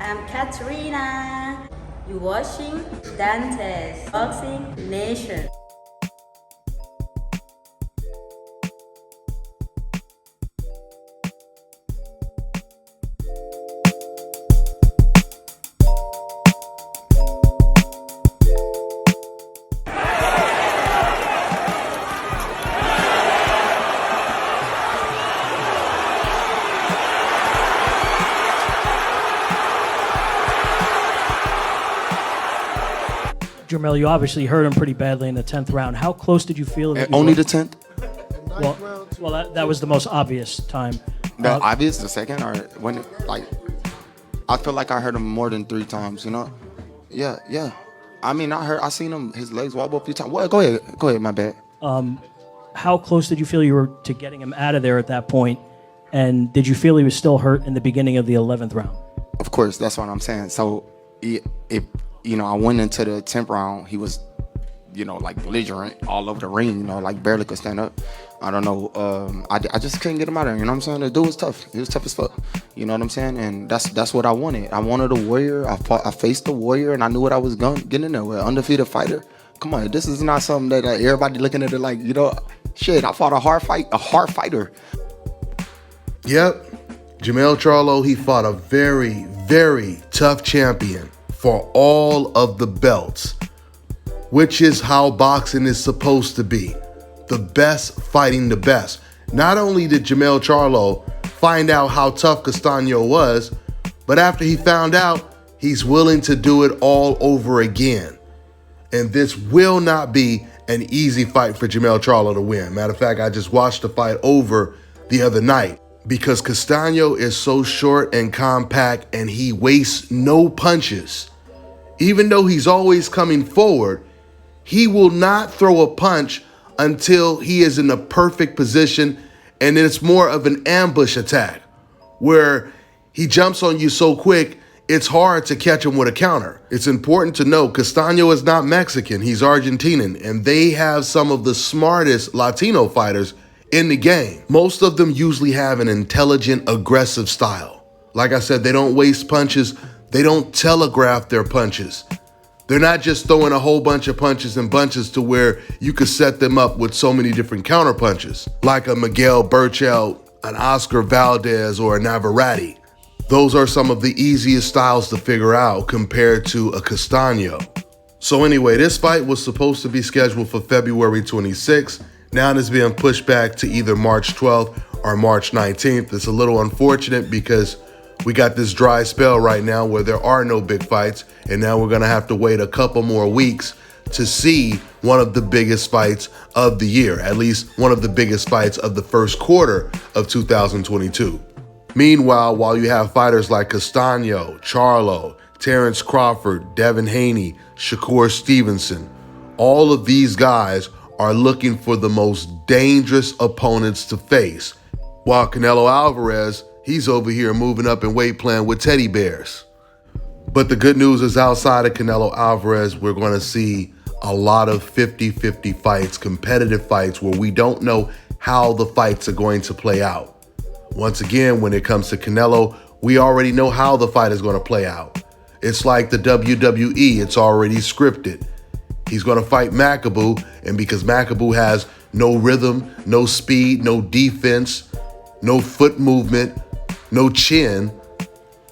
I'm Katrina. You're watching Dante's Boxing Nation. Jermall, you obviously hurt him pretty badly in the 10th round. How close did you feel? That Only the 10th? Well, that was the most obvious time. The obvious, the second, or when, I feel like I hurt him more than 3 times, you know? Yeah. I mean, I seen him, his legs wobble a few times. Well, go ahead, my bad. How close did you feel you were to getting him out of there at that point? And did you feel he was still hurt in the beginning of the 11th round? Of course, that's what I'm saying. So, if I went into the 10th round, he was, like belligerent all over the ring, like barely could stand up. I don't know. I just couldn't get him out of there. You know what I'm saying? The dude was tough. He was tough as fuck. You know what I'm saying? And that's what I wanted. I wanted a warrior. I faced the warrior, and I knew what I was getting in there with. Undefeated fighter. Come on, this is not something that everybody looking at it like, shit. I fought a hard fighter. Yep. Jermall Charlo, he fought a very, very tough champion for all of the belts, which is how boxing is supposed to be. The best fighting the best. Not only did Jermall Charlo find out how tough Castano was, but after he found out, he's willing to do it all over again. And this will not be an easy fight for Jermall Charlo to win. Matter of fact, I just watched the fight over the other night because Castano is so short and compact and he wastes no punches. Even though he's always coming forward, he will not throw a punch until he is in the perfect position, and it's more of an ambush attack where he jumps on you so quick, it's hard to catch him with a counter. It's important to know Castano is not Mexican, he's Argentinian, and they have some of the smartest Latino fighters in the game. Most of them usually have an intelligent, aggressive style. Like I said, they don't waste punches, they don't telegraph their punches. They're not just throwing a whole bunch of punches and bunches to where you could set them up with so many different counter punches, like a Miguel Burchell, an Oscar Valdez, or a Navarrete. Those are some of the easiest styles to figure out compared to a Castano. So anyway, this fight was supposed to be scheduled for February 26th. Now it's being pushed back to either March 12th or March 19th. It's a little unfortunate because we got this dry spell right now where there are no big fights, and now we're gonna have to wait a couple more weeks to see one of the biggest fights of the year, at least one of the biggest fights of the first quarter of 2022. Meanwhile, while you have fighters like Castano, Charlo, Terrence Crawford, Devin Haney, Shakur Stevenson, all of these guys are looking for the most dangerous opponents to face, while Canelo Alvarez, he's over here moving up in weight playing with teddy bears. But the good news is outside of Canelo Alvarez, we're going to see a lot of 50-50 fights, competitive fights where we don't know how the fights are going to play out. Once again, when it comes to Canelo, we already know how the fight is going to play out. It's like the WWE, it's already scripted. He's going to fight Makabu, and because Makabu has no rhythm, no speed, no defense, no foot movement, no chin,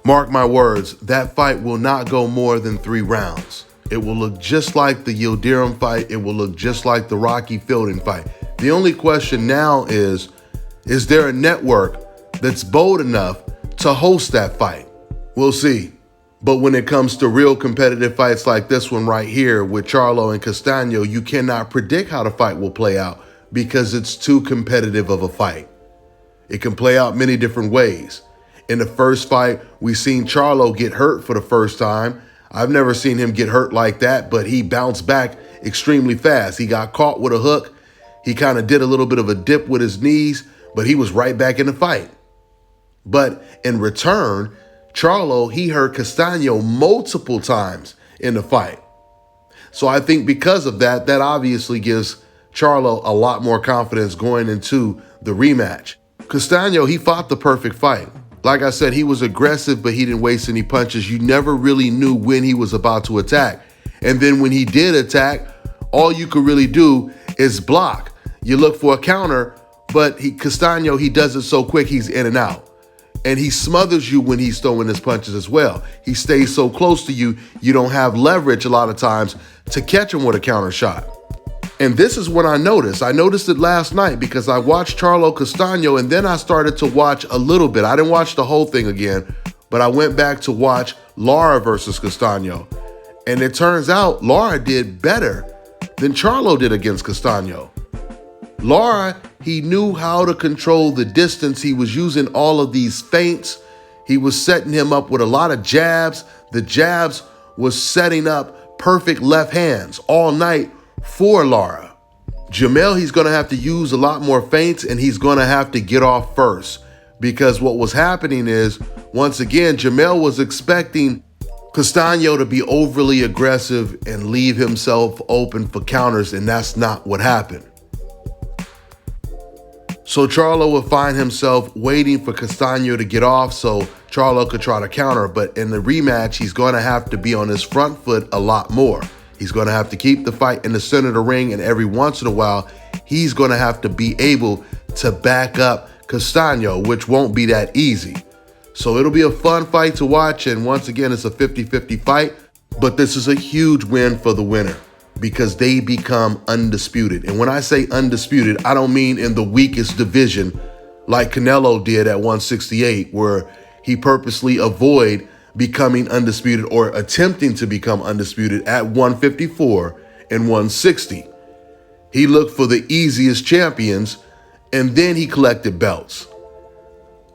mark my words, that fight will not go more than 3 rounds. It will look just like the Yildirim fight. It will look just like the Rocky Fielding fight. The only question now is there a network that's bold enough to host that fight? We'll see. But when it comes to real competitive fights like this one right here with Charlo and Castano, you cannot predict how the fight will play out because it's too competitive of a fight. It can play out many different ways. In the first fight, we seen Charlo get hurt for the first time. I've never seen him get hurt like that, but he bounced back extremely fast. He got caught with a hook. He kind of did a little bit of a dip with his knees, but he was right back in the fight. But in return, Charlo, he hurt Castano multiple times in the fight. So I think because of that, that obviously gives Charlo a lot more confidence going into the rematch. Castano, he fought the perfect fight. Like I said, he was aggressive, but he didn't waste any punches. You never really knew when he was about to attack. And then when he did attack, all you could really do is block. You look for a counter, but Castano, he does it so quick, he's in and out. And he smothers you when he's throwing his punches as well. He stays so close to you, you don't have leverage a lot of times to catch him with a counter shot. And this is what I noticed. I noticed it last night because I watched Charlo Castano, and then I started to watch a little bit. I didn't watch the whole thing again, but I went back to watch Lara versus Castano. And it turns out Lara did better than Charlo did against Castano. Lara, he knew how to control the distance. He was using all of these feints. He was setting him up with a lot of jabs. The jabs was setting up perfect left hands all night for Lara. Jermall, he's going to have to use a lot more feints, and he's going to have to get off first, because what was happening is, once again, Jermall was expecting Castano to be overly aggressive and leave himself open for counters, and that's not what happened. So Charlo would find himself waiting for Castano to get off so Charlo could try to counter, but in the rematch, he's going to have to be on his front foot a lot more. He's going to have to keep the fight in the center of the ring, and every once in a while, he's going to have to be able to back up Castano, which won't be that easy. So it'll be a fun fight to watch, and once again, it's a 50-50 fight, but this is a huge win for the winner because they become undisputed. And when I say undisputed, I don't mean in the weakest division like Canelo did at 168, where he purposely avoided becoming undisputed or attempting to become undisputed at 154 and 160. He looked for the easiest champions, and then he collected belts.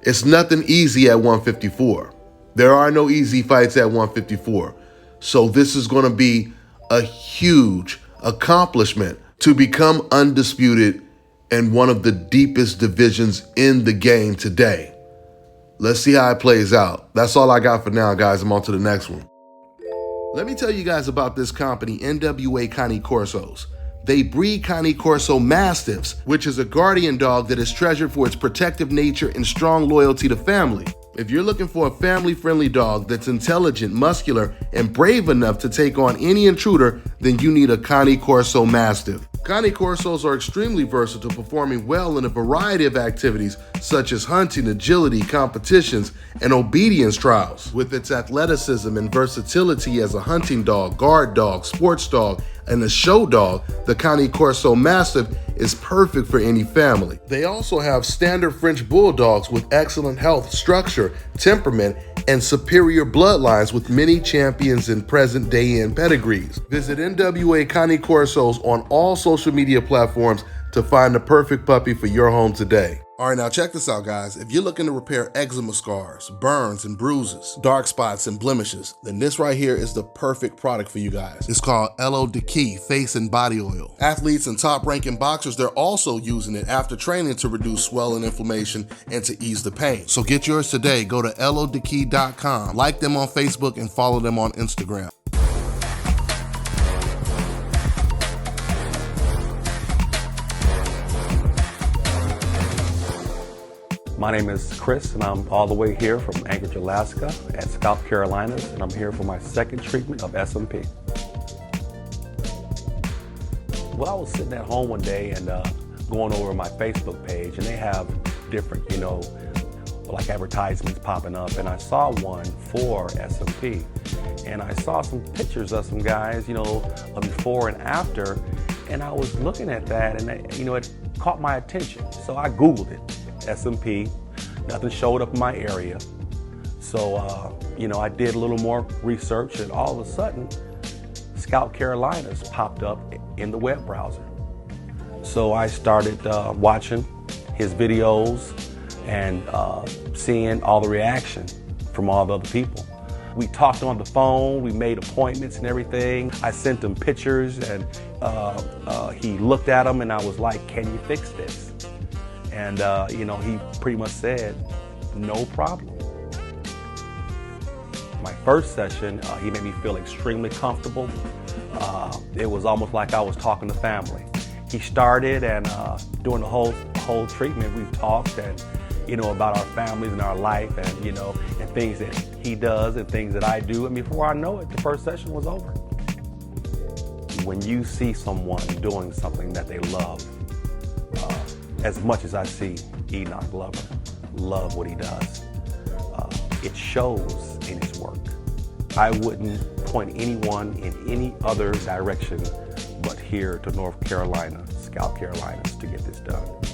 It's nothing easy at 154. There are no easy fights at 154. So this is going to be a huge accomplishment to become undisputed in one of the deepest divisions in the game today. Let's see how it plays out. That's all I got for now, guys. I'm on to the next one. Let me tell you guys about this company, NWA Cane Corsos. They breed Cane Corso Mastiffs, which is a guardian dog that is treasured for its protective nature and strong loyalty to family. If you're looking for a family-friendly dog that's intelligent, muscular, and brave enough to take on any intruder, then you need a Cane Corso Mastiff. Cane Corsos are extremely versatile, performing well in a variety of activities such as hunting, agility, competitions, and obedience trials. With its athleticism and versatility as a hunting dog, guard dog, sports dog, and a show dog, the Cane Corso Mastiff is perfect for any family. They also have standard French Bulldogs with excellent health, structure, temperament, and superior bloodlines with many champions in present day and pedigrees. Visit NWA Cane Corsos on all social media platforms to find the perfect puppy for your home today. All right, now check this out, guys. If you're looking to repair eczema scars, burns and bruises, dark spots and blemishes, then this right here is the perfect product for you guys. It's called Elo de Key Face and Body Oil. Athletes and top-ranking boxers, they're also using it after training to reduce swelling, inflammation, and to ease the pain. So get yours today. Go to elodekey.com, like them on Facebook, and follow them on Instagram. My name is Chris, and I'm all the way here from Anchorage, Alaska at South Carolinas, and I'm here for my second treatment of SMP. Well, I was sitting at home one day and going over my Facebook page, and they have different, like advertisements popping up, and I saw one for SMP, and I saw some pictures of some guys, of before and after, and I was looking at that, and it caught my attention, so I Googled it. SMP, nothing showed up in my area. So, I did a little more research, and all of a sudden, South Carolinas popped up in the web browser. So I started watching his videos and seeing all the reaction from all the other people. We talked on the phone, we made appointments and everything. I sent him pictures, and he looked at them, and I was like, can you fix this? And, he pretty much said, no problem. My first session, he made me feel extremely comfortable. It was almost like I was talking to family. He started, and during the whole treatment, we talked, and about our families and our life and, and things that he does and things that I do. And before I know it, the first session was over. When you see someone doing something that they love, as much as I see Enoch Glover love what he does, it shows in his work. I wouldn't point anyone in any other direction but here to North Carolina, Scout Carolinas, to get this done.